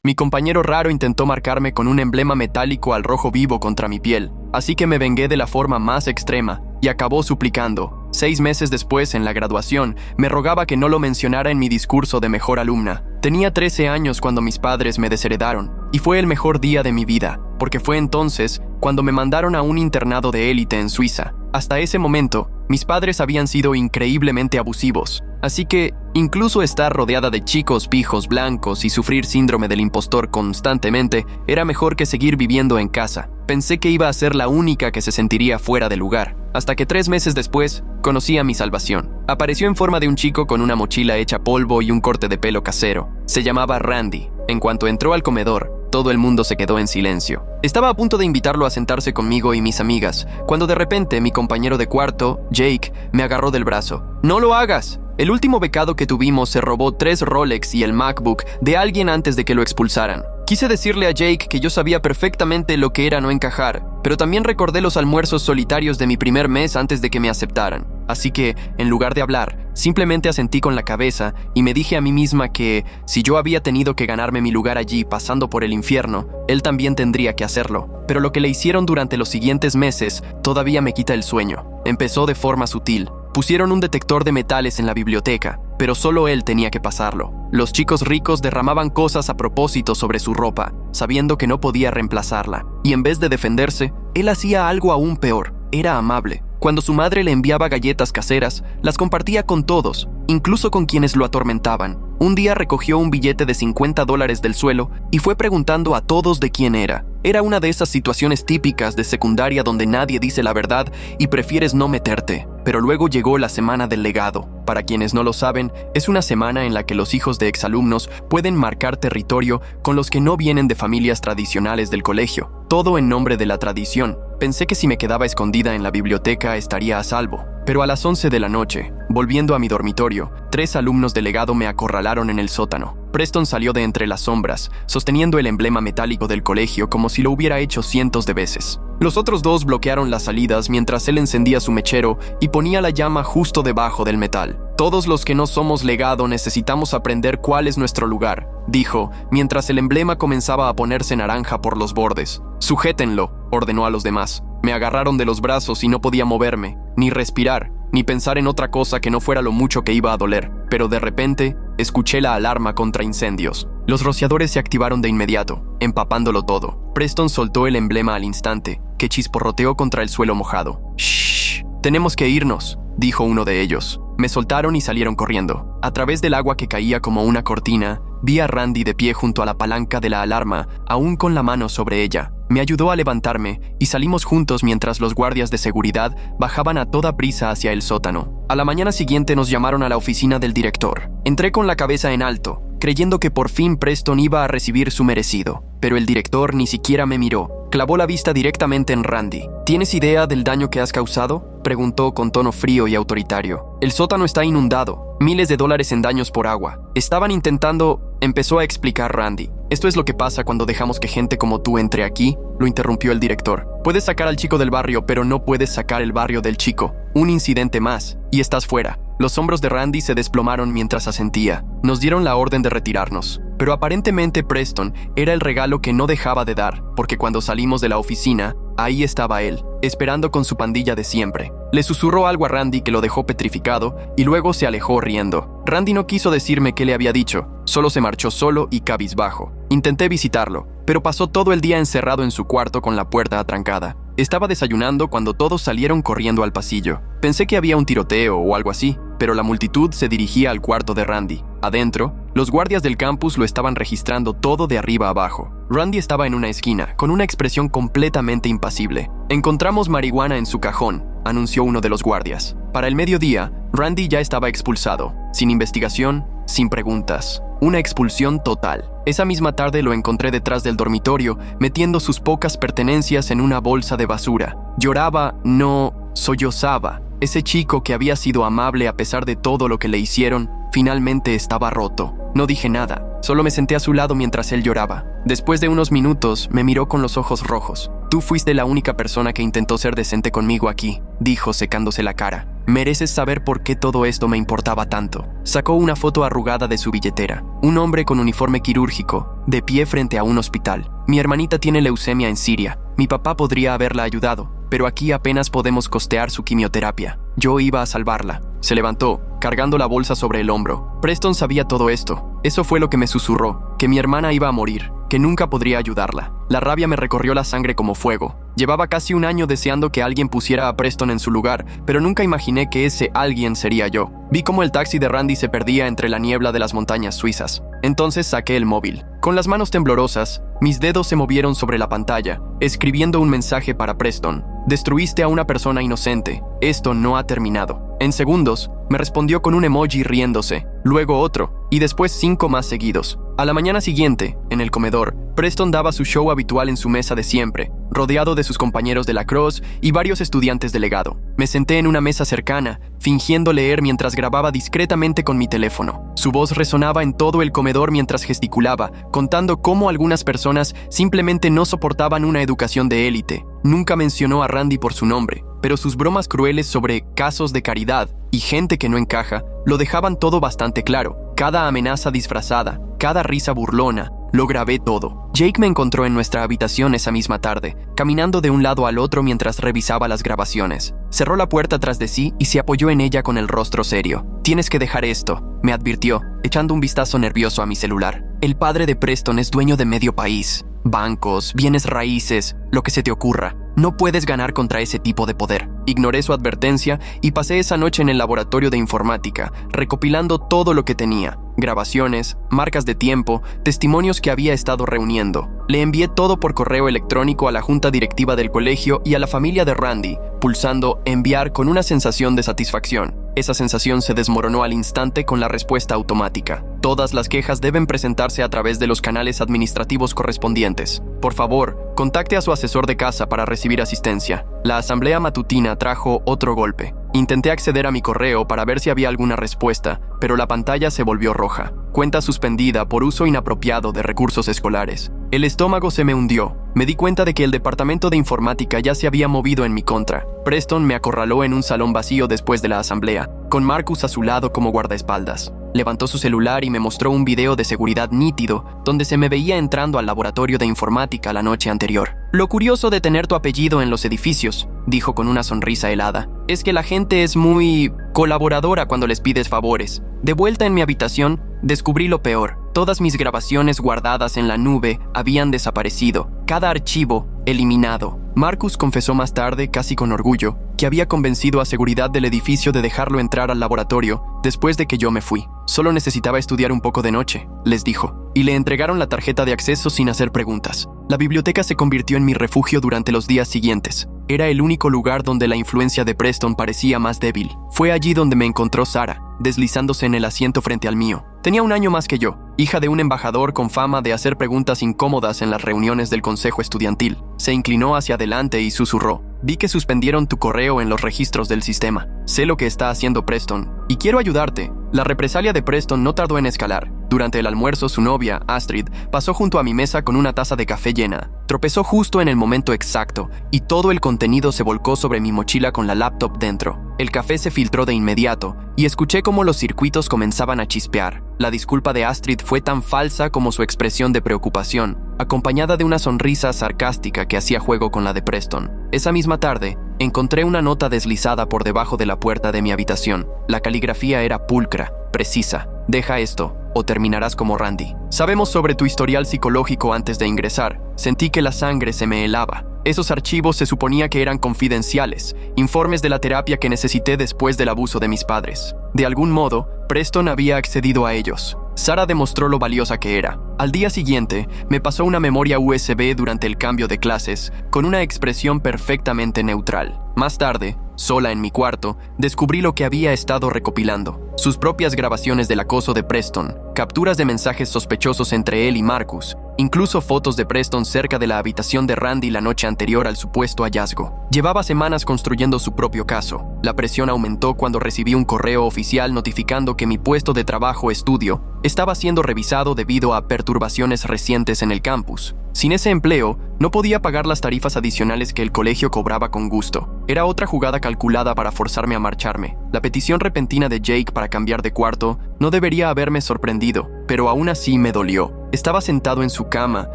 Mi compañero raro intentó marcarme con un emblema metálico al rojo vivo contra mi piel, así que me vengué de la forma más extrema y acabó suplicando. 6 meses después, en la graduación, me rogaba que no lo mencionara en mi discurso de mejor alumna. Tenía 13 años cuando mis padres me desheredaron, y fue el mejor día de mi vida, porque fue entonces cuando me mandaron a un internado de élite en Suiza. Hasta ese momento, mis padres habían sido increíblemente abusivos, así que incluso estar rodeada de chicos pijos blancos y sufrir síndrome del impostor constantemente era mejor que seguir viviendo en casa. Pensé que iba a ser la única que se sentiría fuera de lugar, hasta que 3 meses después conocí a mi salvación. Apareció en forma de un chico con una mochila hecha polvo y un corte de pelo casero. Se llamaba Randy. En cuanto entró al comedor, todo el mundo se quedó en silencio. Estaba a punto de invitarlo a sentarse conmigo y mis amigas, cuando de repente mi compañero de cuarto, Jake, me agarró del brazo. ¡No lo hagas! El último becado que tuvimos se robó 3 Rolex y el MacBook de alguien antes de que lo expulsaran. Quise decirle a Jake que yo sabía perfectamente lo que era no encajar, pero también recordé los almuerzos solitarios de mi primer mes antes de que me aceptaran. Así que, en lugar de hablar, simplemente asentí con la cabeza y me dije a mí misma que, si yo había tenido que ganarme mi lugar allí pasando por el infierno, él también tendría que hacerlo. Pero lo que le hicieron durante los siguientes meses todavía me quita el sueño. Empezó de forma sutil. Pusieron un detector de metales en la biblioteca, pero solo él tenía que pasarlo. Los chicos ricos derramaban cosas a propósito sobre su ropa, sabiendo que no podía reemplazarla. Y en vez de defenderse, él hacía algo aún peor. Era amable. Cuando su madre le enviaba galletas caseras, las compartía con todos, incluso con quienes lo atormentaban. Un día recogió un billete de $50 del suelo y fue preguntando a todos de quién era. Era una de esas situaciones típicas de secundaria donde nadie dice la verdad y prefieres no meterte. Pero luego llegó la semana del legado. Para quienes no lo saben, es una semana en la que los hijos de exalumnos pueden marcar territorio con los que no vienen de familias tradicionales del colegio. Todo en nombre de la tradición. Pensé que si me quedaba escondida en la biblioteca estaría a salvo. Pero a las 11 de la noche, volviendo a mi dormitorio, 3 alumnos del legado me acorralaron en el sótano. Preston salió de entre las sombras, sosteniendo el emblema metálico del colegio como si lo hubiera hecho cientos de veces. Los otros 2 bloquearon las salidas mientras él encendía su mechero y ponía la llama justo debajo del metal. Todos los que no somos legado necesitamos aprender cuál es nuestro lugar, dijo, mientras el emblema comenzaba a ponerse naranja por los bordes. Sujétenlo, ordenó a los demás. Me agarraron de los brazos y no podía moverme, ni respirar, ni pensar en otra cosa que no fuera lo mucho que iba a doler. Pero de repente, escuché la alarma contra incendios. Los rociadores se activaron de inmediato, empapándolo todo. Preston soltó el emblema al instante, que chisporroteó contra el suelo mojado. «Shh, tenemos que irnos», dijo uno de ellos. Me soltaron y salieron corriendo. A través del agua que caía como una cortina, vi a Randy de pie junto a la palanca de la alarma, aún con la mano sobre ella. Me ayudó a levantarme y salimos juntos mientras los guardias de seguridad bajaban a toda prisa hacia el sótano. A la mañana siguiente nos llamaron a la oficina del director. Entré con la cabeza en alto, creyendo que por fin Preston iba a recibir su merecido. Pero el director ni siquiera me miró. Clavó la vista directamente en Randy. ¿Tienes idea del daño que has causado?, preguntó con tono frío y autoritario. El sótano está inundado. Miles de dólares en daños por agua. Estaban intentando... Empezó a explicar Randy. Esto es lo que pasa cuando dejamos que gente como tú entre aquí, lo interrumpió el director. Puedes sacar al chico del barrio, pero no puedes sacar el barrio del chico. Un incidente más, y estás fuera. Los hombros de Randy se desplomaron mientras asentía. Nos dieron la orden de retirarnos. Pero aparentemente Preston era el regalo que no dejaba de dar, porque cuando salimos de la oficina, ahí estaba él, esperando con su pandilla de siempre. Le susurró algo a Randy que lo dejó petrificado y luego se alejó riendo. Randy no quiso decirme qué le había dicho, solo se marchó solo y cabizbajo. Intenté visitarlo, pero pasó todo el día encerrado en su cuarto con la puerta atrancada. Estaba desayunando cuando todos salieron corriendo al pasillo. Pensé que había un tiroteo o algo así, pero la multitud se dirigía al cuarto de Randy. Adentro, los guardias del campus lo estaban registrando todo de arriba a abajo. Randy estaba en una esquina, con una expresión completamente impasible. Encontramos marihuana en su cajón, anunció uno de los guardias. Para el mediodía, Randy ya estaba expulsado, sin investigación, sin preguntas. Una expulsión total. Esa misma tarde lo encontré detrás del dormitorio, metiendo sus pocas pertenencias en una bolsa de basura. Lloraba, no, sollozaba. Ese chico que había sido amable a pesar de todo lo que le hicieron, finalmente estaba roto. No dije nada, solo me senté a su lado mientras él lloraba. Después de unos minutos, me miró con los ojos rojos. Tú fuiste la única persona que intentó ser decente conmigo aquí, dijo secándose la cara. Mereces saber por qué todo esto me importaba tanto. Sacó una foto arrugada de su billetera. Un hombre con uniforme quirúrgico, de pie frente a un hospital. Mi hermanita tiene leucemia en Siria. Mi papá podría haberla ayudado, pero aquí apenas podemos costear su quimioterapia. Yo iba a salvarla. Se levantó, cargando la bolsa sobre el hombro. Preston sabía todo esto. Eso fue lo que me susurró, que mi hermana iba a morir, que nunca podría ayudarla. La rabia me recorrió la sangre como fuego. Llevaba casi un año deseando que alguien pusiera a Preston en su lugar, pero nunca imaginé que ese alguien sería yo. Vi cómo el taxi de Randy se perdía entre la niebla de las montañas suizas. Entonces saqué el móvil. Con las manos temblorosas, mis dedos se movieron sobre la pantalla, escribiendo un mensaje para Preston. Destruiste a una persona inocente. Esto no ha terminado. En segundos, me respondió con un emoji riéndose, luego otro, y después 5 más seguidos. A la mañana siguiente, en el comedor, Preston daba su show habitual en su mesa de siempre, rodeado de sus compañeros de lacrosse y varios estudiantes de legado. Me senté en una mesa cercana, fingiendo leer mientras grababa discretamente con mi teléfono. Su voz resonaba en todo el comedor mientras gesticulaba, contando cómo algunas personas simplemente no soportaban una educación de élite. Nunca mencionó a Randy por su nombre, pero sus bromas crueles sobre casos de caridad y gente que no encaja lo dejaban todo bastante claro. Cada amenaza disfrazada, cada risa burlona, lo grabé todo. Jake me encontró en nuestra habitación esa misma tarde, caminando de un lado al otro mientras revisaba las grabaciones. Cerró la puerta tras de sí y se apoyó en ella con el rostro serio. «Tienes que dejar esto», me advirtió, echando un vistazo nervioso a mi celular. «El padre de Preston es dueño de medio país. Bancos, bienes raíces, lo que se te ocurra. No puedes ganar contra ese tipo de poder». Ignoré su advertencia y pasé esa noche en el laboratorio de informática, recopilando todo lo que tenía. Grabaciones, marcas de tiempo, testimonios que había estado reuniendo. Le envié todo por correo electrónico a la junta directiva del colegio y a la familia de Randy, pulsando enviar con una sensación de satisfacción. Esa sensación se desmoronó al instante con la respuesta automática. Todas las quejas deben presentarse a través de los canales administrativos correspondientes. Por favor, contacte a su asesor de casa para recibir asistencia. La asamblea matutina trajo otro golpe. Intenté acceder a mi correo para ver si había alguna respuesta, pero la pantalla se volvió roja. Cuenta suspendida por uso inapropiado de recursos escolares. El estómago se me hundió. Me di cuenta de que el departamento de informática ya se había movido en mi contra. Preston me acorraló en un salón vacío después de la asamblea, con Marcus a su lado como guardaespaldas. Levantó su celular y me mostró un video de seguridad nítido, donde se me veía entrando al laboratorio de informática la noche anterior. «Lo curioso de tener tu apellido en los edificios», dijo con una sonrisa helada, «es que la gente es muy colaboradora cuando les pides favores. De vuelta en mi habitación, descubrí lo peor. Todas mis grabaciones guardadas en la nube habían desaparecido. Cada archivo, eliminado». Marcus confesó más tarde, casi con orgullo, que había convencido a seguridad del edificio de dejarlo entrar al laboratorio después de que yo me fui. «Solo necesitaba estudiar un poco de noche», les dijo, y le entregaron la tarjeta de acceso sin hacer preguntas. La biblioteca se convirtió en mi refugio durante los días siguientes. Era el único lugar donde la influencia de Preston parecía más débil. Fue allí donde me encontró Sarah, deslizándose en el asiento frente al mío. Tenía un año más que yo, hija de un embajador con fama de hacer preguntas incómodas en las reuniones del consejo estudiantil. Se inclinó hacia adelante y susurró: «Vi que suspendieron tu correo en los registros del sistema. Sé lo que está haciendo Preston, y quiero ayudarte». La represalia de Preston no tardó en escalar. Durante el almuerzo, su novia, Astrid, pasó junto a mi mesa con una taza de café llena. Tropezó justo en el momento exacto, y todo el contenido se volcó sobre mi mochila con la laptop dentro. El café se filtró de inmediato, y escuché cómo los circuitos comenzaban a chispear. La disculpa de Astrid fue tan falsa como su expresión de preocupación, acompañada de una sonrisa sarcástica que hacía juego con la de Preston. Esa misma tarde, encontré una nota deslizada por debajo de la puerta de mi habitación. La caligrafía era pulcra, precisa. «Deja esto, o terminarás como Randy. Sabemos sobre tu historial psicológico antes de ingresar. Sentí que la sangre se me helaba. Esos archivos se suponía que eran confidenciales, informes de la terapia que necesité después del abuso de mis padres. De algún modo, Preston había accedido a ellos». Sarah demostró lo valiosa que era. Al día siguiente, me pasó una memoria USB durante el cambio de clases, con una expresión perfectamente neutral. Más tarde, sola en mi cuarto, descubrí lo que había estado recopilando. Sus propias grabaciones del acoso de Preston, capturas de mensajes sospechosos entre él y Marcus, incluso fotos de Preston cerca de la habitación de Randy la noche anterior al supuesto hallazgo. Llevaba semanas construyendo su propio caso. La presión aumentó cuando recibí un correo oficial notificando que mi puesto de trabajo-estudio estaba siendo revisado debido a perturbaciones recientes en el campus. Sin ese empleo, no podía pagar las tarifas adicionales que el colegio cobraba con gusto. Era otra jugada calculada para forzarme a marcharme. La petición repentina de Jake para cambiar de cuarto no debería haberme sorprendido, pero aún así me dolió. Estaba sentado en su cama,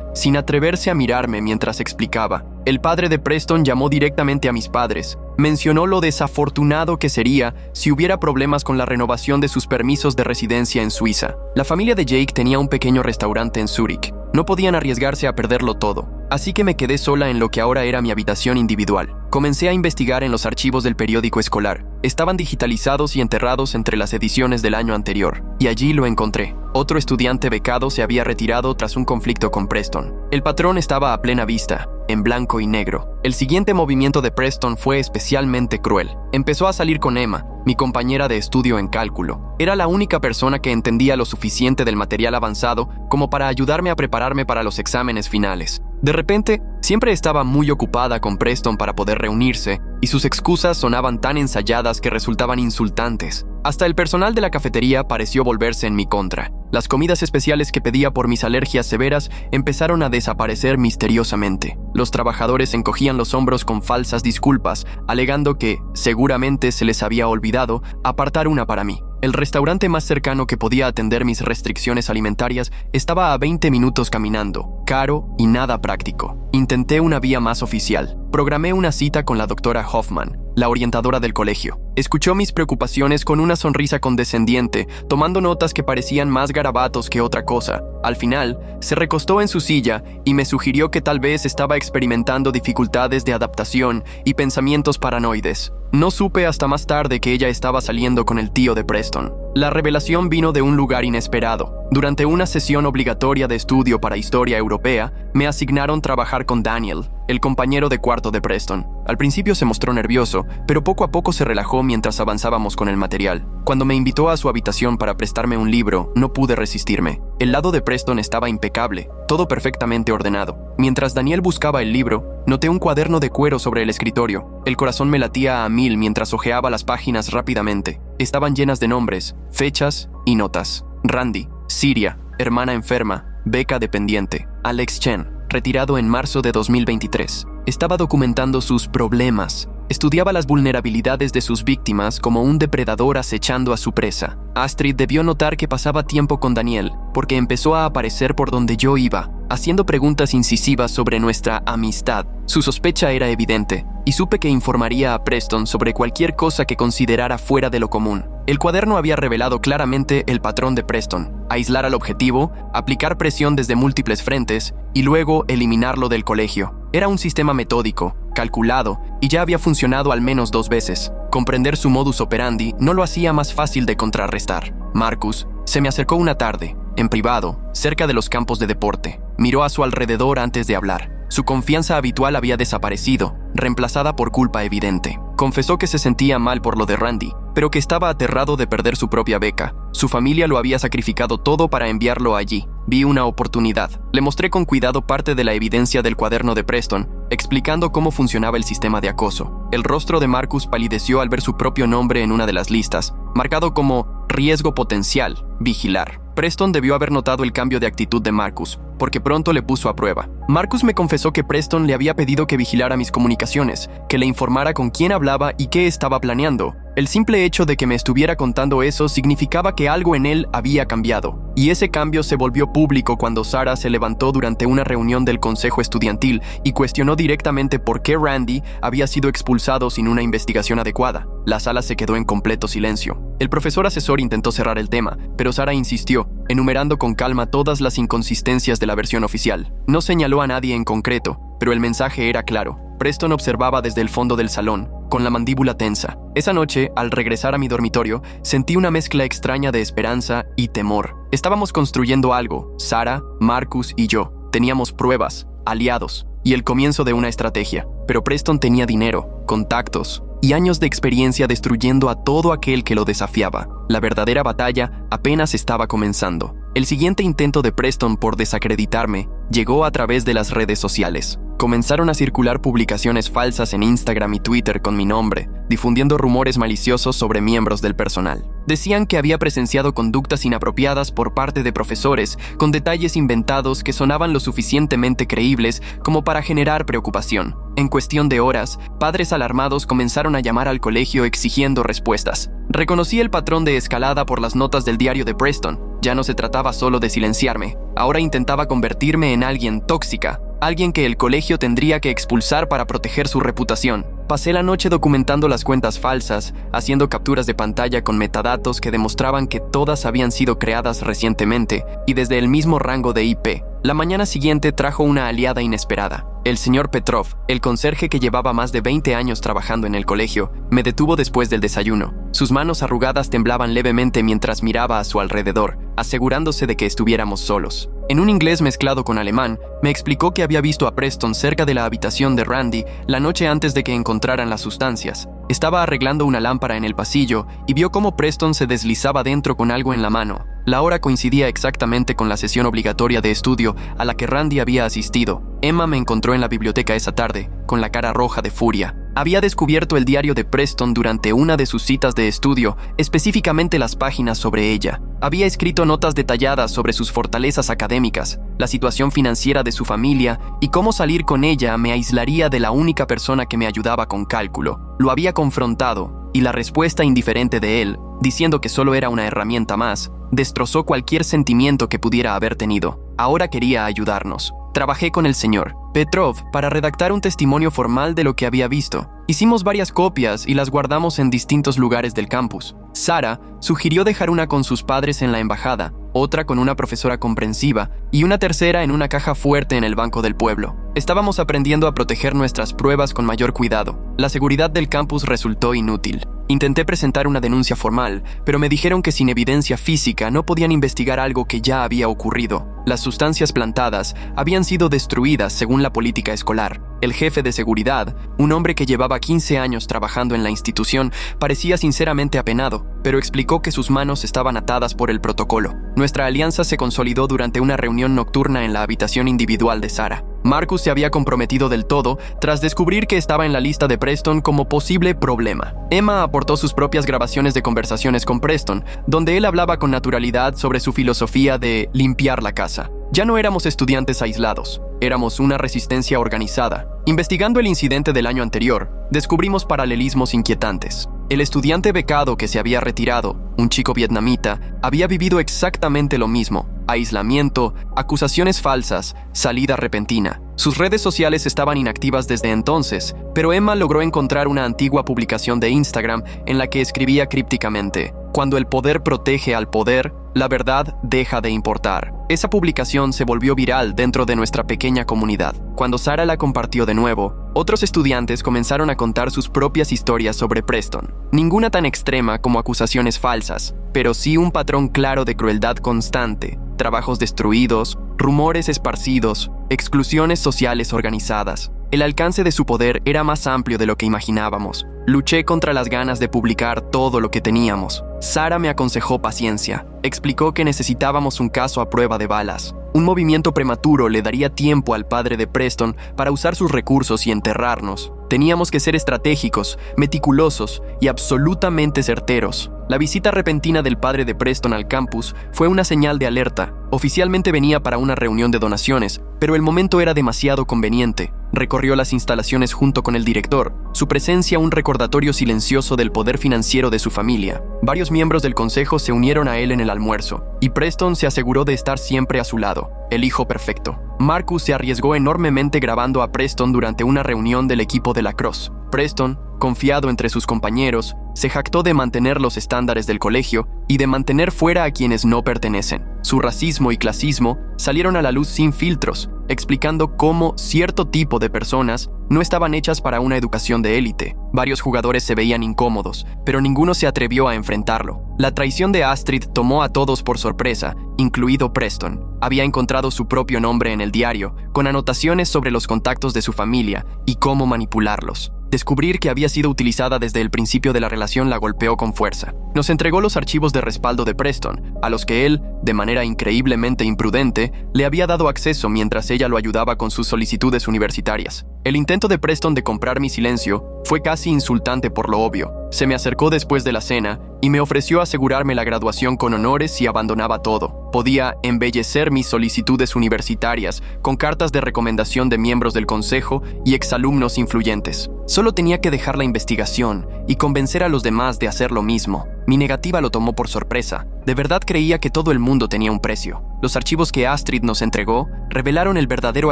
sin atreverse a mirarme mientras explicaba. El padre de Preston llamó directamente a mis padres. Mencionó lo desafortunado que sería si hubiera problemas con la renovación de sus permisos de residencia en Suiza. La familia de Jake tenía un pequeño restaurante en Zúrich. No podían arriesgarse a perderlo todo, así que me quedé sola en lo que ahora era mi habitación individual. Comencé a investigar en los archivos del periódico escolar. Estaban digitalizados y enterrados entre las ediciones del año anterior, y allí lo encontré. Otro estudiante becado se había retirado tras un conflicto con Preston. El patrón estaba a plena vista, en blanco y negro. El siguiente movimiento de Preston fue especialmente cruel. Empezó a salir con Emma, mi compañera de estudio en cálculo. Era la única persona que entendía lo suficiente del material avanzado como para ayudarme a prepararme para los exámenes finales. De repente, siempre estaba muy ocupada con Preston para poder reunirse, y sus excusas sonaban tan ensayadas que resultaban insultantes. Hasta el personal de la cafetería pareció volverse en mi contra. Las comidas especiales que pedía por mis alergias severas empezaron a desaparecer misteriosamente. Los trabajadores encogían los hombros con falsas disculpas, alegando que, seguramente se les había olvidado, apartar una para mí. El restaurante más cercano que podía atender mis restricciones alimentarias estaba a 20 minutos caminando, caro y nada práctico. Intenté una vía más oficial. Programé una cita con la doctora Hoffman, la orientadora del colegio. Escuchó mis preocupaciones con una sonrisa condescendiente, tomando notas que parecían más garabatos que otra cosa. Al final, se recostó en su silla y me sugirió que tal vez estaba experimentando dificultades de adaptación y pensamientos paranoides. No supe hasta más tarde que ella estaba saliendo con el tío de Preston. La revelación vino de un lugar inesperado. Durante una sesión obligatoria de estudio para historia europea, me asignaron trabajar con Daniel, el compañero de cuarto de Preston. Al principio se mostró nervioso, pero poco a poco se relajó mientras avanzábamos con el material. Cuando me invitó a su habitación para prestarme un libro, no pude resistirme. El lado de Preston estaba impecable, todo perfectamente ordenado. Mientras Daniel buscaba el libro, noté un cuaderno de cuero sobre el escritorio. El corazón me latía a 1000 mientras hojeaba las páginas rápidamente. Estaban llenas de nombres, fechas y notas. Randy, Siria, hermana enferma, beca dependiente. Alex Chen, retirado en marzo de 2023. Estaba documentando sus problemas. Estudiaba las vulnerabilidades de sus víctimas como un depredador acechando a su presa. Astrid debió notar que pasaba tiempo con Daniel, porque empezó a aparecer por donde yo iba, haciendo preguntas incisivas sobre nuestra amistad. Su sospecha era evidente, y supe que informaría a Preston sobre cualquier cosa que considerara fuera de lo común. El cuaderno había revelado claramente el patrón de Preston: aislar al objetivo, aplicar presión desde múltiples frentes y luego eliminarlo del colegio. Era un sistema metódico, calculado, y ya había funcionado al menos 2 veces. Comprender su modus operandi no lo hacía más fácil de contrarrestar. Marcus se me acercó una tarde, en privado, cerca de los campos de deporte. Miró a su alrededor antes de hablar. Su confianza habitual había desaparecido, reemplazada por culpa evidente. Confesó que se sentía mal por lo de Randy, pero que estaba aterrado de perder su propia beca. Su familia lo había sacrificado todo para enviarlo allí. Vi una oportunidad. Le mostré con cuidado parte de la evidencia del cuaderno de Preston, explicando cómo funcionaba el sistema de acoso. El rostro de Marcus palideció al ver su propio nombre en una de las listas, marcado como riesgo potencial, vigilar. Preston debió haber notado el cambio de actitud de Marcus, porque pronto le puso a prueba. Marcus me confesó que Preston le había pedido que vigilara mis comunicaciones, que le informara con quién hablaba y qué estaba planeando. El simple hecho de que me estuviera contando eso significaba que algo en él había cambiado. Y ese cambio se volvió público cuando Sarah se levantó durante una reunión del consejo estudiantil y cuestionó directamente por qué Randy había sido expulsado sin una investigación adecuada. La sala se quedó en completo silencio. El profesor asesor intentó cerrar el tema, pero Sarah insistió, enumerando con calma todas las inconsistencias de la versión oficial. No señaló a nadie en concreto, pero el mensaje era claro. Preston observaba desde el fondo del salón, con la mandíbula tensa. Esa noche, al regresar a mi dormitorio, sentí una mezcla extraña de esperanza y temor. Estábamos construyendo algo, Sarah, Marcus y yo. Teníamos pruebas, aliados y el comienzo de una estrategia. Pero Preston tenía dinero, contactos y años de experiencia destruyendo a todo aquel que lo desafiaba. La verdadera batalla apenas estaba comenzando. El siguiente intento de Preston por desacreditarme llegó a través de las redes sociales. comenzaron a circular publicaciones falsas en Instagram y Twitter con mi nombre, difundiendo rumores maliciosos sobre miembros del personal. Decían que había presenciado conductas inapropiadas por parte de profesores, con detalles inventados que sonaban lo suficientemente creíbles como para generar preocupación. En cuestión de horas, padres alarmados comenzaron a llamar al colegio exigiendo respuestas. Reconocí el patrón de escalada por las notas del diario de Preston. Ya no se trataba solo de silenciarme, ahora intentaba convertirme en alguien tóxica, alguien que el colegio tendría que expulsar para proteger su reputación. Pasé la noche documentando las cuentas falsas, haciendo capturas de pantalla con metadatos que demostraban que todas habían sido creadas recientemente y desde el mismo rango de IP. La mañana siguiente trajo una aliada inesperada. El señor Petrov, el conserje que llevaba más de 20 años trabajando en el colegio, me detuvo después del desayuno. Sus manos arrugadas temblaban levemente mientras miraba a su alrededor, asegurándose de que estuviéramos solos. En un inglés mezclado con alemán, me explicó que había visto a Preston cerca de la habitación de Randy la noche antes de que encontraran las sustancias. Estaba arreglando una lámpara en el pasillo y vio cómo Preston se deslizaba dentro con algo en la mano. La hora coincidía exactamente con la sesión obligatoria de estudio a la que Randy había asistido. Emma me encontró en la biblioteca esa tarde, con la cara roja de furia. Había descubierto el diario de Preston durante una de sus citas de estudio, específicamente las páginas sobre ella. Había escrito notas detalladas sobre sus fortalezas académicas, la situación financiera de su familia y cómo salir con ella me aislaría de la única persona que me ayudaba con cálculo. Lo había confrontado, y la respuesta indiferente de él, diciendo que solo era una herramienta más, destrozó cualquier sentimiento que pudiera haber tenido. Ahora quería ayudarnos. Trabajé con el señor Petrov para redactar un testimonio formal de lo que había visto. Hicimos varias copias y las guardamos en distintos lugares del campus. Sara sugirió dejar una con sus padres en la embajada, otra con una profesora comprensiva y una tercera en una caja fuerte en el banco del pueblo. Estábamos aprendiendo a proteger nuestras pruebas con mayor cuidado. La seguridad del campus resultó inútil. Intenté presentar una denuncia formal, pero me dijeron que sin evidencia física no podían investigar algo que ya había ocurrido. Las sustancias plantadas habían sido destruidas según la política escolar. El jefe de seguridad, un hombre que llevaba 15 años trabajando en la institución, parecía sinceramente apenado, pero explicó que sus manos estaban atadas por el protocolo. Nuestra alianza se consolidó durante una reunión nocturna en la habitación individual de Sara. Marcus se había comprometido del todo tras descubrir que estaba en la lista de Preston como posible problema. Emma aportó sus propias grabaciones de conversaciones con Preston, donde él hablaba con naturalidad sobre su filosofía de limpiar la casa. Ya no éramos estudiantes aislados, éramos una resistencia organizada. Investigando el incidente del año anterior, descubrimos paralelismos inquietantes. El estudiante becado que se había retirado, un chico vietnamita, había vivido exactamente lo mismo: aislamiento, acusaciones falsas, salida repentina. Sus redes sociales estaban inactivas desde entonces, pero Emma logró encontrar una antigua publicación de Instagram en la que escribía crípticamente: "Cuando el poder protege al poder, la verdad deja de importar". Esa publicación se volvió viral dentro de nuestra pequeña comunidad. Cuando Sara la compartió de nuevo, otros estudiantes comenzaron a contar sus propias historias sobre Preston. Ninguna tan extrema como acusaciones falsas, pero sí un patrón claro de crueldad constante, trabajos destruidos, rumores esparcidos, exclusiones sociales organizadas. El alcance de su poder era más amplio de lo que imaginábamos. Luché contra las ganas de publicar todo lo que teníamos. Sara me aconsejó paciencia. Explicó que necesitábamos un caso a prueba de balas. Un movimiento prematuro le daría tiempo al padre de Preston para usar sus recursos y enterrarnos. Teníamos que ser estratégicos, meticulosos y absolutamente certeros. La visita repentina del padre de Preston al campus fue una señal de alerta. Oficialmente venía para una reunión de donaciones, pero el momento era demasiado conveniente. Recorrió las instalaciones junto con el director, su presencia un recordatorio silencioso del poder financiero de su familia. Varios miembros del consejo se unieron a él en el almuerzo, y Preston se aseguró de estar siempre a su lado, el hijo perfecto. Marcus se arriesgó enormemente grabando a Preston durante una reunión del equipo de lacrosse. Preston, confiado entre sus compañeros, se jactó de mantener los estándares del colegio y de mantener fuera a quienes no pertenecen. Su racismo y clasismo salieron a la luz sin filtros, explicando cómo cierto tipo de personas no estaban hechas para una educación de élite. Varios jugadores se veían incómodos, pero ninguno se atrevió a enfrentarlo. La traición de Astrid tomó a todos por sorpresa, incluido Preston. Había encontrado su propio nombre en el diario, con anotaciones sobre los contactos de su familia y cómo manipularlos. Descubrir que había sido utilizada desde el principio de la relación la golpeó con fuerza. Nos entregó los archivos de respaldo de Preston, a los que él, de manera increíblemente imprudente, le había dado acceso mientras ella lo ayudaba con sus solicitudes universitarias. El intento de Preston de comprar mi silencio fue casi insultante por lo obvio. Se me acercó después de la cena y me ofreció asegurarme la graduación con honores si abandonaba todo. Podía embellecer mis solicitudes universitarias con cartas de recomendación de miembros del consejo y exalumnos influyentes. Solo tenía que dejar la investigación y convencer a los demás de hacer lo mismo. Mi negativa lo tomó por sorpresa. De verdad creía que todo el mundo tenía un precio. Los archivos que Astrid nos entregó revelaron el verdadero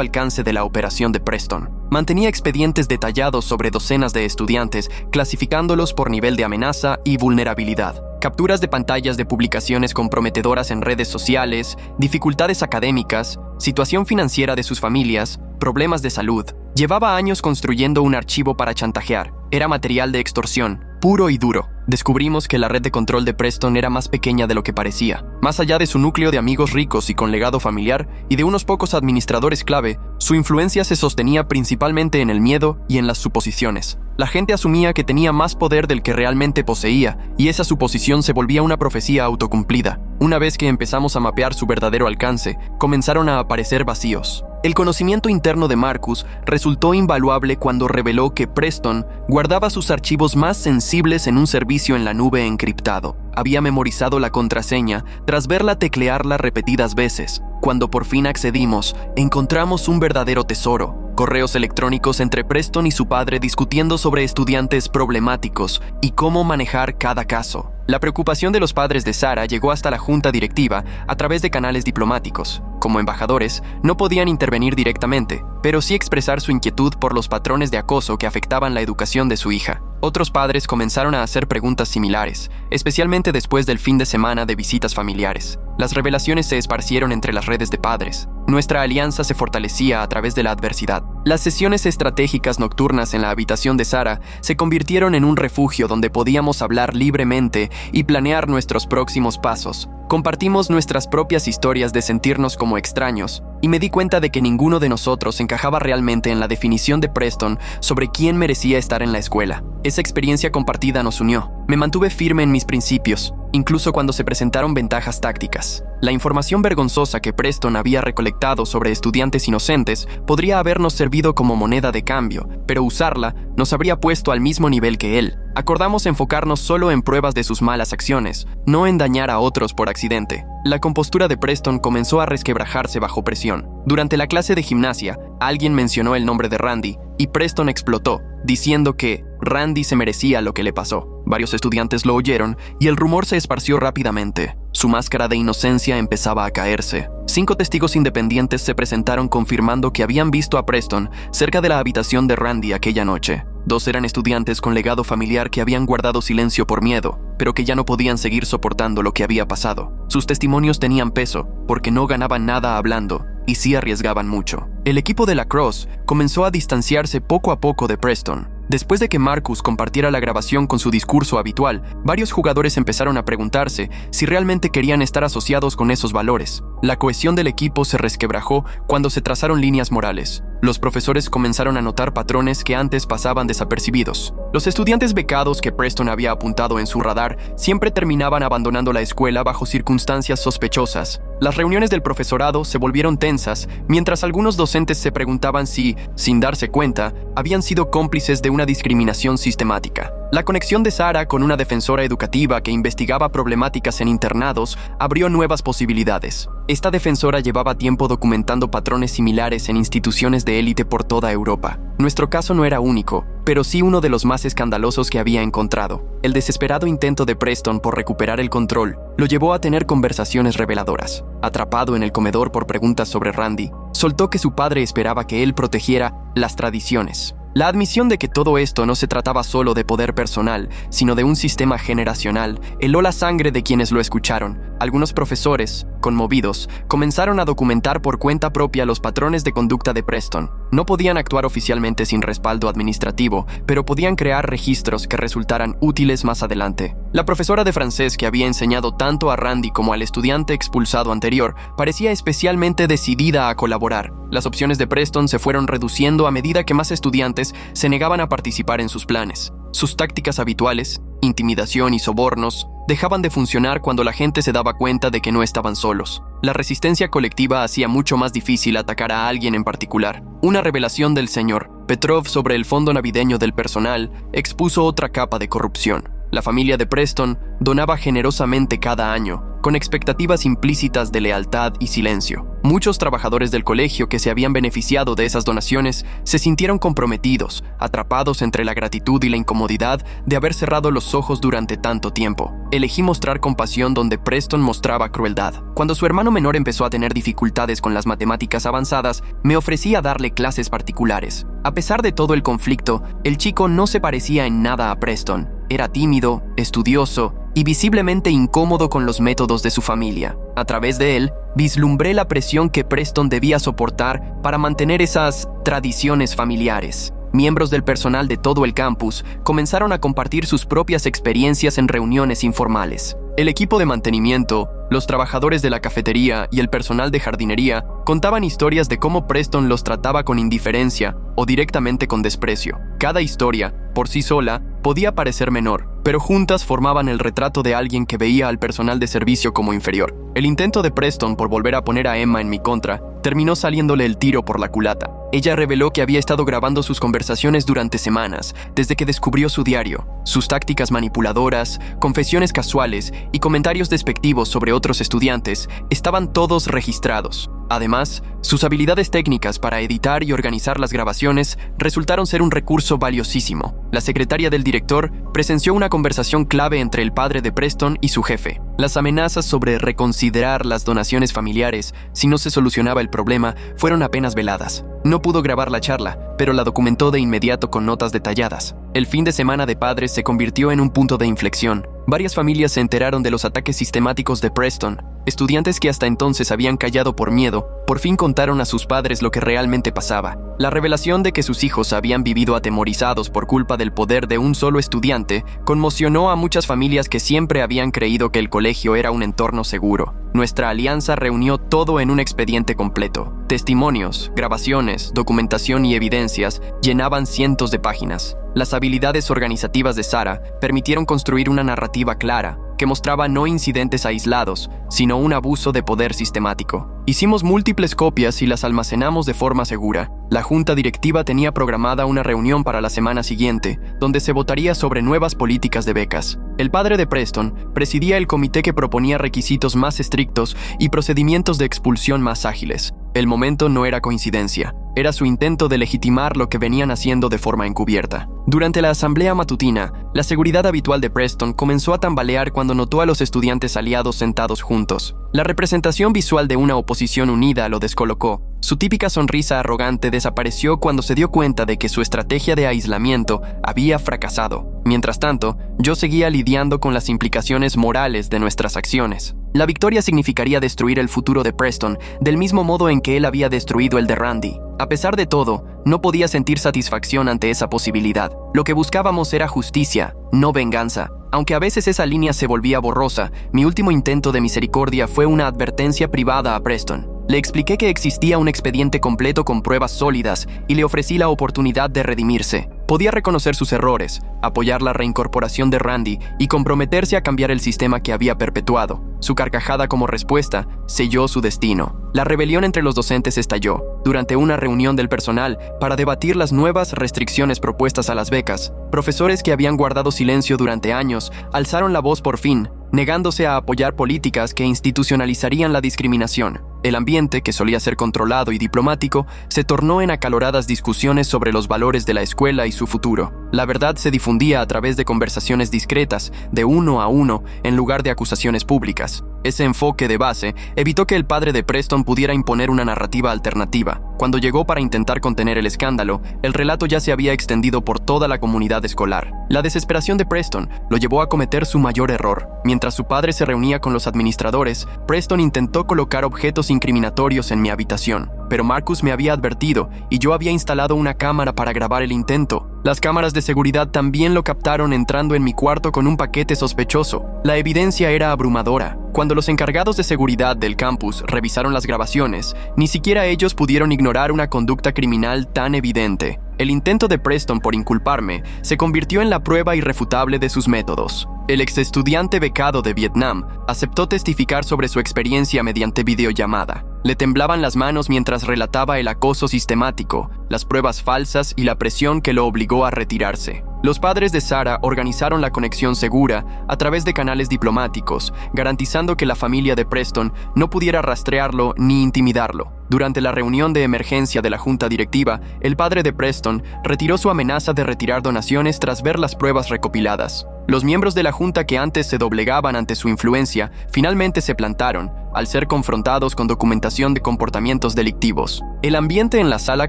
alcance de la operación de Preston. Mantenía expedientes detallados sobre docenas de estudiantes, clasificándolos por nivel de amenaza y vulnerabilidad. Capturas de pantallas de publicaciones comprometedoras en redes sociales, dificultades académicas, situación financiera de sus familias, problemas de salud. Llevaba años construyendo un archivo para chantajear. Era material de extorsión, puro y duro. Descubrimos que la red de control de Preston era más pequeña de lo que parecía. Más allá de su núcleo de amigos ricos y con legado familiar y de unos pocos administradores clave, su influencia se sostenía principalmente en el miedo y en las suposiciones. La gente asumía que tenía más poder del que realmente poseía, y esa suposición se volvía una profecía autocumplida. Una vez que empezamos a mapear su verdadero alcance, comenzaron a aparecer vacíos. El conocimiento interno de Marcus resultó invaluable cuando reveló que Preston guardaba sus archivos más sensibles en un servicio en la nube encriptado. Había memorizado la contraseña tras verla teclearla repetidas veces. Cuando por fin accedimos, encontramos un verdadero tesoro. Correos electrónicos entre Preston y su padre discutiendo sobre estudiantes problemáticos y cómo manejar cada caso. La preocupación de los padres de Sarah llegó hasta la junta directiva a través de canales diplomáticos. Como embajadores, no podían intervenir directamente, pero sí expresar su inquietud por los patrones de acoso que afectaban la educación de su hija. Otros padres comenzaron a hacer preguntas similares, especialmente después del fin de semana de visitas familiares. Las revelaciones se esparcieron entre las redes de padres. Nuestra alianza se fortalecía a través de la adversidad. Las sesiones estratégicas nocturnas en la habitación de Sarah se convirtieron en un refugio donde podíamos hablar libremente y planear nuestros próximos pasos. Compartimos nuestras propias historias de sentirnos como extraños, y me di cuenta de que ninguno de nosotros encajaba realmente en la definición de Preston sobre quién merecía estar en la escuela. Esa experiencia compartida nos unió. Me mantuve firme en mis principios, incluso cuando se presentaron ventajas tácticas. La información vergonzosa que Preston había recolectado sobre estudiantes inocentes podría habernos servido como moneda de cambio, pero usarla nos habría puesto al mismo nivel que él. Acordamos enfocarnos solo en pruebas de sus malas acciones, no en dañar a otros por accidente. La compostura de Preston comenzó a resquebrajarse bajo presión. Durante la clase de gimnasia, alguien mencionó el nombre de Randy, y Preston explotó, diciendo que Randy se merecía lo que le pasó. Varios estudiantes lo oyeron y el rumor se esparció rápidamente. Su máscara de inocencia empezaba a caerse. 5 testigos independientes se presentaron confirmando que habían visto a Preston cerca de la habitación de Randy aquella noche. 2 eran estudiantes con legado familiar que habían guardado silencio por miedo, pero que ya no podían seguir soportando lo que había pasado. Sus testimonios tenían peso, porque no ganaban nada hablando, y sí arriesgaban mucho. El equipo de lacrosse comenzó a distanciarse poco a poco de Preston. Después de que Marcus compartiera la grabación con su discurso habitual, varios jugadores empezaron a preguntarse si realmente querían estar asociados con esos valores. La cohesión del equipo se resquebrajó cuando se trazaron líneas morales. Los profesores comenzaron a notar patrones que antes pasaban desapercibidos. Los estudiantes becados que Preston había apuntado en su radar siempre terminaban abandonando la escuela bajo circunstancias sospechosas. Las reuniones del profesorado se volvieron tensas, mientras algunos docentes se preguntaban si, sin darse cuenta, habían sido cómplices de una discriminación sistemática. La conexión de Sarah con una defensora educativa que investigaba problemáticas en internados abrió nuevas posibilidades. Esta defensora llevaba tiempo documentando patrones similares en instituciones de élite por toda Europa. Nuestro caso no era único, pero sí uno de los más escandalosos que había encontrado. El desesperado intento de Preston por recuperar el control lo llevó a tener conversaciones reveladoras. Atrapado en el comedor por preguntas sobre Randy, soltó que su padre esperaba que él protegiera las tradiciones. La admisión de que todo esto no se trataba solo de poder personal, sino de un sistema generacional, heló la sangre de quienes lo escucharon. Algunos profesores, conmovidos, comenzaron a documentar por cuenta propia los patrones de conducta de Preston. No podían actuar oficialmente sin respaldo administrativo, pero podían crear registros que resultaran útiles más adelante. La profesora de francés que había enseñado tanto a Randy como al estudiante expulsado anterior parecía especialmente decidida a colaborar. Las opciones de Preston se fueron reduciendo a medida que más estudiantes se negaban a participar en sus planes. Sus tácticas habituales, intimidación y sobornos, dejaban de funcionar cuando la gente se daba cuenta de que no estaban solos. La resistencia colectiva hacía mucho más difícil atacar a alguien en particular. Una revelación del señor Petrov sobre el fondo navideño del personal expuso otra capa de corrupción. La familia de Preston donaba generosamente cada año, con expectativas implícitas de lealtad y silencio. Muchos trabajadores del colegio que se habían beneficiado de esas donaciones se sintieron comprometidos, atrapados entre la gratitud y la incomodidad de haber cerrado los ojos durante tanto tiempo. Elegí mostrar compasión donde Preston mostraba crueldad. Cuando su hermano menor empezó a tener dificultades con las matemáticas avanzadas, me ofrecí a darle clases particulares. A pesar de todo el conflicto, el chico no se parecía en nada a Preston. Era tímido, estudioso y visiblemente incómodo con los métodos de su familia. A través de él, vislumbré la presión que Preston debía soportar para mantener esas tradiciones familiares. Miembros del personal de todo el campus comenzaron a compartir sus propias experiencias en reuniones informales. El equipo de mantenimiento, los trabajadores de la cafetería y el personal de jardinería contaban historias de cómo Preston los trataba con indiferencia o directamente con desprecio. Cada historia, por sí sola, podía parecer menor, pero juntas formaban el retrato de alguien que veía al personal de servicio como inferior. El intento de Preston por volver a poner a Emma en mi contra terminó saliéndole el tiro por la culata. Ella reveló que había estado grabando sus conversaciones durante semanas, desde que descubrió su diario. Sus tácticas manipuladoras, confesiones casuales y comentarios despectivos sobre otros estudiantes estaban todos registrados. Además, sus habilidades técnicas para editar y organizar las grabaciones resultaron ser un recurso valiosísimo. La secretaria del director presenció una conversación clave entre el padre de Preston y su jefe. Las amenazas sobre reconsiderar las donaciones familiares si no se solucionaba el problema fueron apenas veladas. No pudo grabar la charla, pero la documentó de inmediato con notas detalladas. El fin de semana de padres se convirtió en un punto de inflexión. Varias familias se enteraron de los ataques sistemáticos de Preston. Estudiantes que hasta entonces habían callado por miedo, por fin contaron a sus padres lo que realmente pasaba. La revelación de que sus hijos habían vivido atemorizados por culpa del poder de un solo estudiante conmocionó a muchas familias que siempre habían creído que el colegio era un entorno seguro. Nuestra alianza reunió todo en un expediente completo. Testimonios, grabaciones, documentación y evidencias llenaban cientos de páginas. Las habilidades organizativas de Sarah permitieron construir una narrativa clara que mostraba no incidentes aislados, sino un abuso de poder sistemático. Hicimos múltiples copias y las almacenamos de forma segura. La junta directiva tenía programada una reunión para la semana siguiente, donde se votaría sobre nuevas políticas de becas. El padre de Preston presidía el comité que proponía requisitos más estrictos y procedimientos de expulsión más ágiles. El momento no era coincidencia, era su intento de legitimar lo que venían haciendo de forma encubierta. Durante la asamblea matutina, la seguridad habitual de Preston comenzó a tambalear cuando notó a los estudiantes aliados sentados juntos. La representación visual de una oposición unida lo descolocó. Su típica sonrisa arrogante desapareció cuando se dio cuenta de que su estrategia de aislamiento había fracasado. Mientras tanto, yo seguía lidiando con las implicaciones morales de nuestras acciones. La victoria significaría destruir el futuro de Preston del mismo modo en que él había destruido el de Randy. A pesar de todo, no podía sentir satisfacción ante esa posibilidad. Lo que buscábamos era justicia, no venganza. Aunque a veces esa línea se volvía borrosa, mi último intento de misericordia fue una advertencia privada a Preston. Le expliqué que existía un expediente completo con pruebas sólidas y le ofrecí la oportunidad de redimirse. Podía reconocer sus errores, apoyar la reincorporación de Randy y comprometerse a cambiar el sistema que había perpetuado. Su carcajada como respuesta selló su destino. La rebelión entre los docentes estalló. Durante una reunión del personal para debatir las nuevas restricciones propuestas a las becas, profesores que habían guardado silencio durante años alzaron la voz por fin, negándose a apoyar políticas que institucionalizarían la discriminación. El ambiente, que solía ser controlado y diplomático, se tornó en acaloradas discusiones sobre los valores de la escuela y su futuro. La verdad se difundía a través de conversaciones discretas, de uno a uno, en lugar de acusaciones públicas. Ese enfoque de base evitó que el padre de Preston pudiera imponer una narrativa alternativa. Cuando llegó para intentar contener el escándalo, el relato ya se había extendido por toda la comunidad escolar. La desesperación de Preston lo llevó a cometer su mayor error. Mientras su padre se reunía con los administradores, Preston intentó colocar objetos incriminatorios en mi habitación, pero Marcus me había advertido y yo había instalado una cámara para grabar el intento. Las cámaras de seguridad también lo captaron entrando en mi cuarto con un paquete sospechoso. La evidencia era abrumadora. Cuando los encargados de seguridad del campus revisaron las grabaciones, ni siquiera ellos pudieron ignorar una conducta criminal tan evidente. El intento de Preston por inculparme se convirtió en la prueba irrefutable de sus métodos. El exestudiante becado de Vietnam aceptó testificar sobre su experiencia mediante videollamada. Le temblaban las manos mientras relataba el acoso sistemático, las pruebas falsas y la presión que lo obligó a retirarse. Los padres de Sarah organizaron la conexión segura a través de canales diplomáticos, garantizando que la familia de Preston no pudiera rastrearlo ni intimidarlo. Durante la reunión de emergencia de la junta directiva, el padre de Preston retiró su amenaza de retirar donaciones tras ver las pruebas recopiladas. Los miembros de la junta que antes se doblegaban ante su influencia finalmente se plantaron, al ser confrontados con documentación de comportamientos delictivos. El ambiente en la sala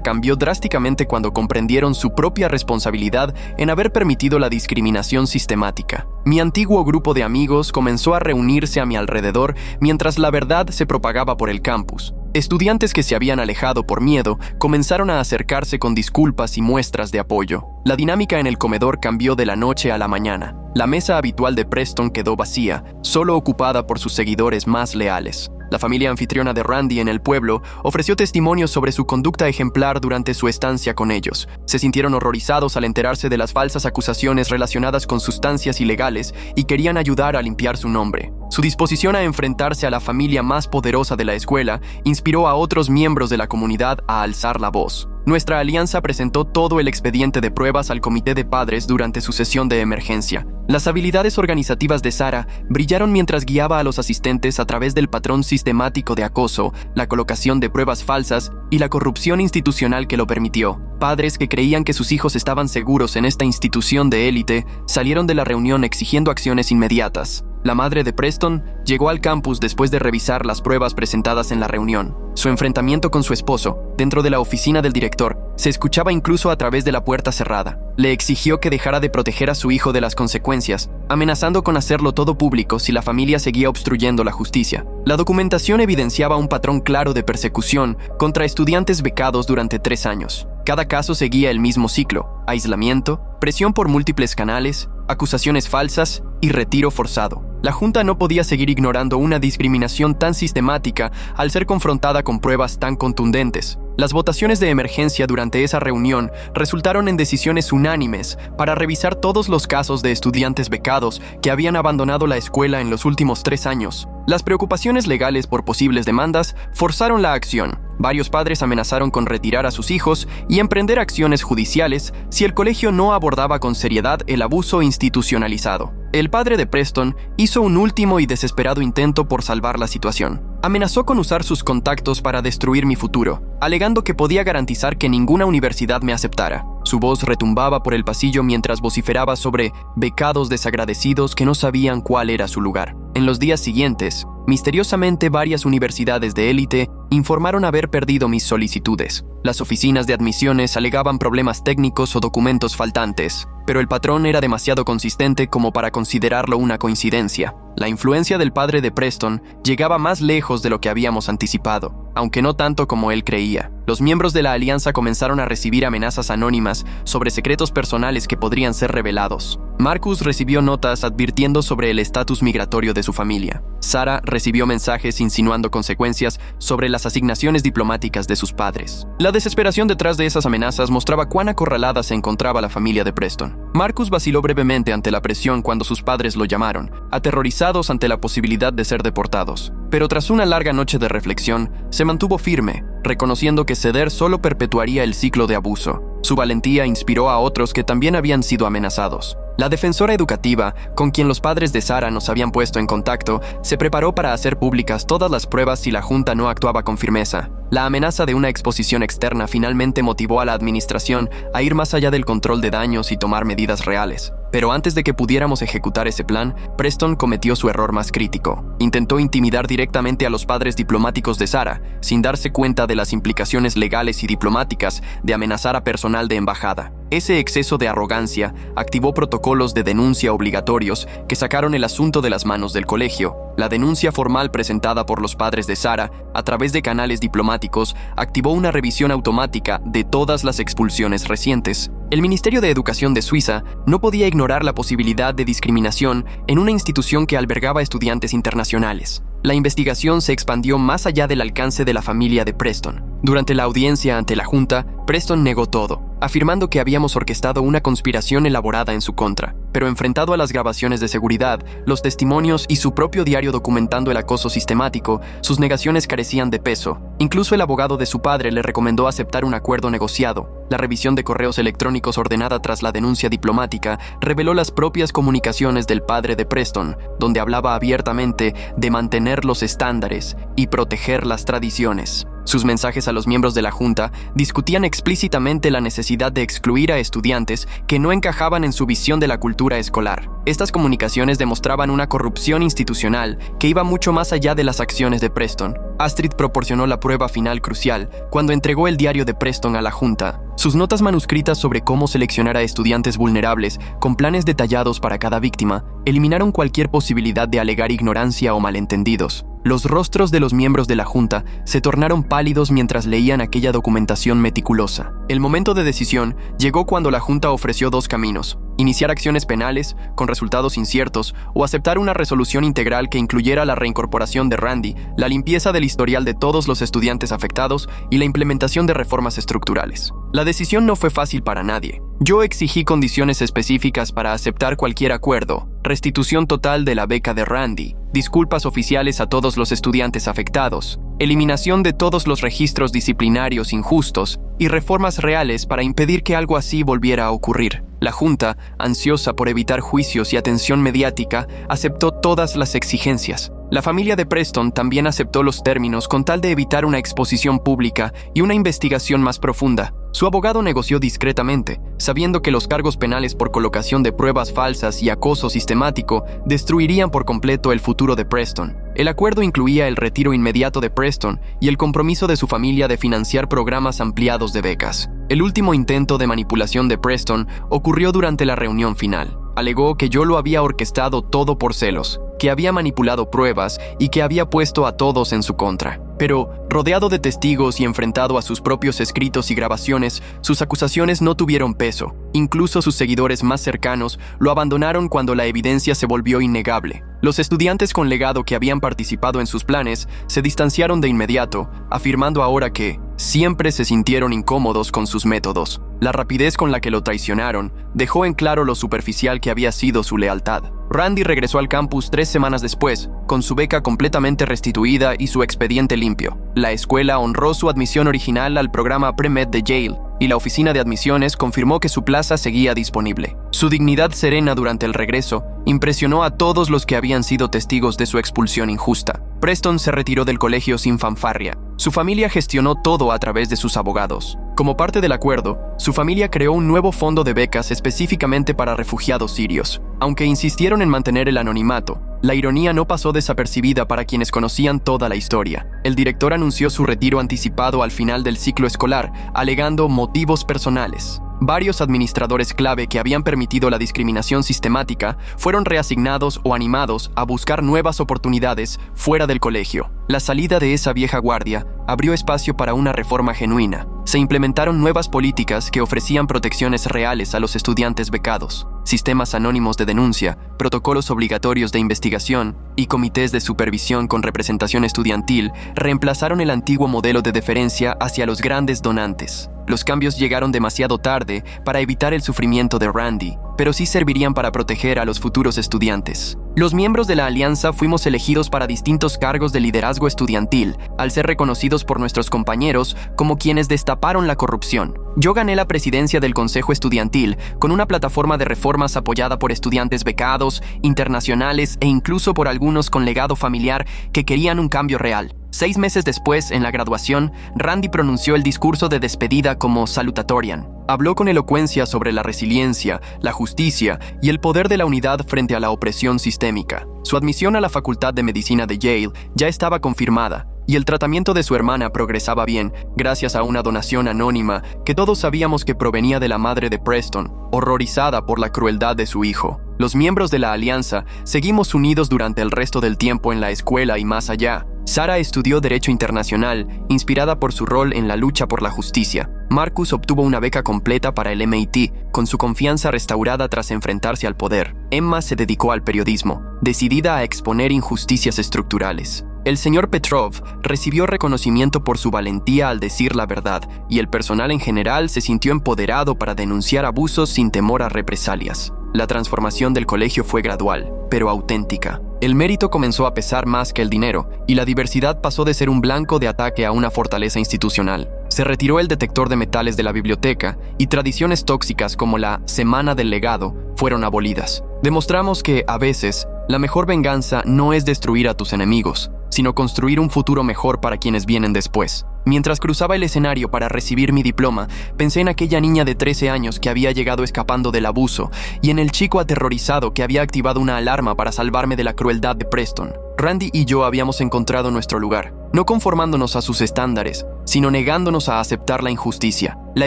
cambió drásticamente cuando comprendieron su propia responsabilidad en haber permitido la discriminación sistemática. Mi antiguo grupo de amigos comenzó a reunirse a mi alrededor mientras la verdad se propagaba por el campus. Estudiantes que se habían alejado por miedo comenzaron a acercarse con disculpas y muestras de apoyo. La dinámica en el comedor cambió de la noche a la mañana. La mesa habitual de Preston quedó vacía, solo ocupada por sus seguidores más leales. La familia anfitriona de Randy en el pueblo ofreció testimonios sobre su conducta ejemplar durante su estancia con ellos. Se sintieron horrorizados al enterarse de las falsas acusaciones relacionadas con sustancias ilegales y querían ayudar a limpiar su nombre. Su disposición a enfrentarse a la familia más poderosa de la escuela inspiró a otros miembros de la comunidad a alzar la voz. Nuestra alianza presentó todo el expediente de pruebas al comité de padres durante su sesión de emergencia. Las habilidades organizativas de Sarah brillaron mientras guiaba a los asistentes a través del patrón sistemático de acoso, la colocación de pruebas falsas y la corrupción institucional que lo permitió. Padres que creían que sus hijos estaban seguros en esta institución de élite salieron de la reunión exigiendo acciones inmediatas. La madre de Preston llegó al campus después de revisar las pruebas presentadas en la reunión. Su enfrentamiento con su esposo, dentro de la oficina del director, se escuchaba incluso a través de la puerta cerrada. Le exigió que dejara de proteger a su hijo de las consecuencias, amenazando con hacerlo todo público si la familia seguía obstruyendo la justicia. La documentación evidenciaba un patrón claro de persecución contra estudiantes becados durante 3 años. Cada caso seguía el mismo ciclo: aislamiento, presión por múltiples canales, acusaciones falsas y retiro forzado. La Junta no podía seguir ignorando una discriminación tan sistemática al ser confrontada con pruebas tan contundentes. Las votaciones de emergencia durante esa reunión resultaron en decisiones unánimes para revisar todos los casos de estudiantes becados que habían abandonado la escuela en los últimos 3 años. Las preocupaciones legales por posibles demandas forzaron la acción. Varios padres amenazaron con retirar a sus hijos y emprender acciones judiciales si el colegio no abordaba con seriedad el abuso institucionalizado. El padre de Preston hizo un último y desesperado intento por salvar la situación. Amenazó con usar sus contactos para destruir mi futuro, alegando que podía garantizar que ninguna universidad me aceptara. Su voz retumbaba por el pasillo mientras vociferaba sobre becados desagradecidos que no sabían cuál era su lugar. En los días siguientes, misteriosamente varias universidades de élite informaron haber perdido mis solicitudes. Las oficinas de admisiones alegaban problemas técnicos o documentos faltantes, pero el patrón era demasiado consistente como para considerarlo una coincidencia. La influencia del padre de Preston llegaba más lejos de lo que habíamos anticipado, aunque no tanto como él creía. Los miembros de la alianza comenzaron a recibir amenazas anónimas sobre secretos personales que podrían ser revelados. Marcus recibió notas advirtiendo sobre el estatus migratorio de su familia. Sarah recibió mensajes insinuando consecuencias sobre las asignaciones diplomáticas de sus padres. La desesperación detrás de esas amenazas mostraba cuán acorralada se encontraba la familia de Preston. Marcus vaciló brevemente ante la presión cuando sus padres lo llamaron, aterrorizados ante la posibilidad de ser deportados. Pero tras una larga noche de reflexión, se mantuvo firme, reconociendo que ceder solo perpetuaría el ciclo de abuso. Su valentía inspiró a otros que también habían sido amenazados. La defensora educativa, con quien los padres de Sara nos habían puesto en contacto, se preparó para hacer públicas todas las pruebas si la Junta no actuaba con firmeza. La amenaza de una exposición externa finalmente motivó a la administración a ir más allá del control de daños y tomar medidas reales. Pero antes de que pudiéramos ejecutar ese plan, Preston cometió su error más crítico. Intentó intimidar directamente a los padres diplomáticos de Sara, sin darse cuenta de las implicaciones legales y diplomáticas de amenazar a personal de embajada. Ese exceso de arrogancia activó protocolos de denuncia obligatorios que sacaron el asunto de las manos del colegio. La denuncia formal presentada por los padres de Sara, a través de canales diplomáticos, activó una revisión automática de todas las expulsiones recientes. El Ministerio de Educación de Suiza no podía ignorar la posibilidad de discriminación en una institución que albergaba estudiantes internacionales. La investigación se expandió más allá del alcance de la familia de Preston. Durante la audiencia ante la Junta, Preston negó todo, afirmando que habíamos orquestado una conspiración elaborada en su contra. Pero enfrentado a las grabaciones de seguridad, los testimonios y su propio diario documentando el acoso sistemático, sus negaciones carecían de peso. Incluso el abogado de su padre le recomendó aceptar un acuerdo negociado. La revisión de correos electrónicos ordenada tras la denuncia diplomática reveló las propias comunicaciones del padre de Preston, donde hablaba abiertamente de mantener los estándares y proteger las tradiciones. Sus mensajes a los miembros de la Junta discutían explícitamente la necesidad de excluir a estudiantes que no encajaban en su visión de la cultura escolar. Estas comunicaciones demostraban una corrupción institucional que iba mucho más allá de las acciones de Preston. Astrid proporcionó la prueba final crucial cuando entregó el diario de Preston a la Junta. Sus notas manuscritas sobre cómo seleccionar a estudiantes vulnerables, con planes detallados para cada víctima, eliminaron cualquier posibilidad de alegar ignorancia o malentendidos. Los rostros de los miembros de la Junta se tornaron pálidos mientras leían aquella documentación meticulosa. El momento de decisión llegó cuando la Junta ofreció dos caminos: iniciar acciones penales, con resultados inciertos, o aceptar una resolución integral que incluyera la reincorporación de Randy, la limpieza del historial de todos los estudiantes afectados y la implementación de reformas estructurales. La decisión no fue fácil para nadie. Yo exigí condiciones específicas para aceptar cualquier acuerdo: restitución total de la beca de Randy, disculpas oficiales a todos los estudiantes afectados, eliminación de todos los registros disciplinarios injustos y reformas reales para impedir que algo así volviera a ocurrir. La Junta, ansiosa por evitar juicios y atención mediática, aceptó todas las exigencias. La familia de Preston también aceptó los términos con tal de evitar una exposición pública y una investigación más profunda. Su abogado negoció discretamente, sabiendo que los cargos penales por colocación de pruebas falsas y acoso sistemático destruirían por completo el futuro de Preston. El acuerdo incluía el retiro inmediato de Preston y el compromiso de su familia de financiar programas ampliados de becas. El último intento de manipulación de Preston ocurrió durante la reunión final. Alegó que yo lo había orquestado todo por celos, que había manipulado pruebas y que había puesto a todos en su contra. Pero, rodeado de testigos y enfrentado a sus propios escritos y grabaciones, sus acusaciones no tuvieron peso. Incluso sus seguidores más cercanos lo abandonaron cuando la evidencia se volvió innegable. Los estudiantes con legado que habían participado en sus planes se distanciaron de inmediato, afirmando ahora que siempre se sintieron incómodos con sus métodos. La rapidez con la que lo traicionaron dejó en claro lo superficial que había sido su lealtad. Randy regresó al campus 3 semanas después, con su beca completamente restituida y su expediente limpio. La escuela honró su admisión original al programa Pre-Med de Yale, y la oficina de admisiones confirmó que su plaza seguía disponible. Su dignidad serena durante el regreso impresionó a todos los que habían sido testigos de su expulsión injusta. Preston se retiró del colegio sin fanfarria. Su familia gestionó todo a través de sus abogados. Como parte del acuerdo, su familia creó un nuevo fondo de becas específicamente para refugiados sirios. Aunque insistieron en mantener el anonimato, la ironía no pasó desapercibida para quienes conocían toda la historia. El director anunció su retiro anticipado al final del ciclo escolar, alegando motivos personales. Varios administradores clave que habían permitido la discriminación sistemática fueron reasignados o animados a buscar nuevas oportunidades fuera del colegio. La salida de esa vieja guardia abrió espacio para una reforma genuina. Se implementaron nuevas políticas que ofrecían protecciones reales a los estudiantes becados, sistemas anónimos de denuncia, protocolos obligatorios de investigación y comités de supervisión con representación estudiantil reemplazaron el antiguo modelo de deferencia hacia los grandes donantes. Los cambios llegaron demasiado tarde para evitar el sufrimiento de Randy, pero sí servirían para proteger a los futuros estudiantes. Los miembros de la alianza fuimos elegidos para distintos cargos de liderazgo estudiantil, al ser reconocidos por nuestros compañeros como quienes destaparon la corrupción. Yo gané la presidencia del Consejo Estudiantil con una plataforma de reformas apoyada por estudiantes becados, internacionales e incluso por algunos con legado familiar que querían un cambio real. 6 meses después, en la graduación, Randy pronunció el discurso de despedida como salutatorian. Habló con elocuencia sobre la resiliencia, la justicia y el poder de la unidad frente a la opresión sistémica. Su admisión a la Facultad de Medicina de Yale ya estaba confirmada, y el tratamiento de su hermana progresaba bien gracias a una donación anónima que todos sabíamos que provenía de la madre de Preston, horrorizada por la crueldad de su hijo. Los miembros de la alianza seguimos unidos durante el resto del tiempo en la escuela y más allá. Sara estudió Derecho Internacional, inspirada por su rol en la lucha por la justicia. Marcus obtuvo una beca completa para el MIT, con su confianza restaurada tras enfrentarse al poder. Emma se dedicó al periodismo, decidida a exponer injusticias estructurales. El señor Petrov recibió reconocimiento por su valentía al decir la verdad, y el personal en general se sintió empoderado para denunciar abusos sin temor a represalias. La transformación del colegio fue gradual, pero auténtica. El mérito comenzó a pesar más que el dinero, y la diversidad pasó de ser un blanco de ataque a una fortaleza institucional. Se retiró el detector de metales de la biblioteca, y tradiciones tóxicas como la Semana del Legado fueron abolidas. Demostramos que, a veces, la mejor venganza no es destruir a tus enemigos, sino construir un futuro mejor para quienes vienen después. Mientras cruzaba el escenario para recibir mi diploma, pensé en aquella niña de 13 años que había llegado escapando del abuso y en el chico aterrorizado que había activado una alarma para salvarme de la crueldad de Preston. Randy y yo habíamos encontrado nuestro lugar, no conformándonos a sus estándares, sino negándonos a aceptar la injusticia. La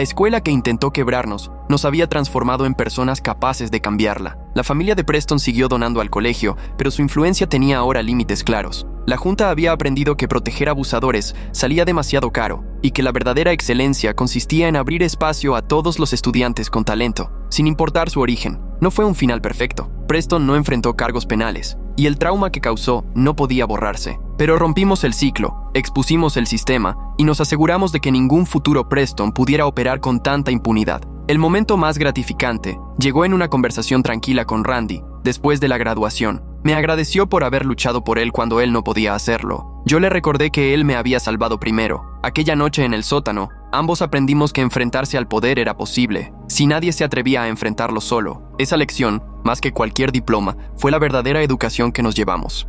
escuela que intentó quebrarnos nos había transformado en personas capaces de cambiarla. La familia de Preston siguió donando al colegio, pero su influencia tenía ahora límites claros. La Junta había aprendido que proteger abusadores salía demasiado caro y que la verdadera excelencia consistía en abrir espacio a todos los estudiantes con talento, sin importar su origen. No fue un final perfecto. Preston no enfrentó cargos penales y el trauma que causó no podía borrarse. Pero rompimos el ciclo, expusimos el sistema y nos aseguramos de que ningún futuro Preston pudiera operar con tanta impunidad. El momento más gratificante llegó en una conversación tranquila con Randy, después de la graduación. Me agradeció por haber luchado por él cuando él no podía hacerlo. Yo le recordé que él me había salvado primero. Aquella noche en el sótano, ambos aprendimos que enfrentarse al poder era posible, si nadie se atrevía a enfrentarlo solo. Esa lección, más que cualquier diploma, fue la verdadera educación que nos llevamos.